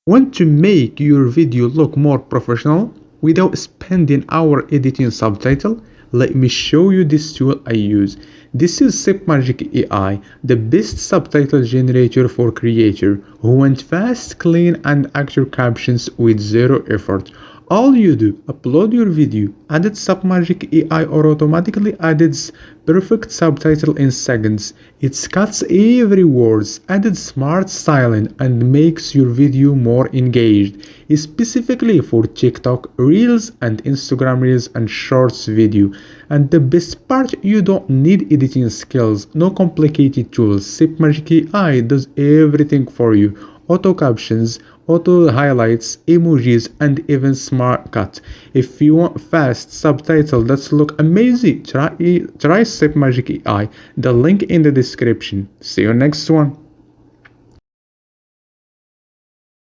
Want to make your video look more professional without spending hours editing subtitle? Let me show you this tool I use. This is SipMagic AI, the best subtitle generator for creators who want fast, clean and accurate captions with zero effort. All you do, upload your video, edit SubMagic AI or automatically edits perfect subtitle in seconds. It cuts every word, adds smart styling and makes your video more engaged, specifically for TikTok Reels and Instagram Reels and Shorts video. And the best part, you don't need editing skills, no complicated tools. SipMagic AI does everything for you. Auto captions, auto highlights, emojis, and even smart cut. If you want fast subtitle that look amazing, try SipMagic AI. The link in the description. See you next one.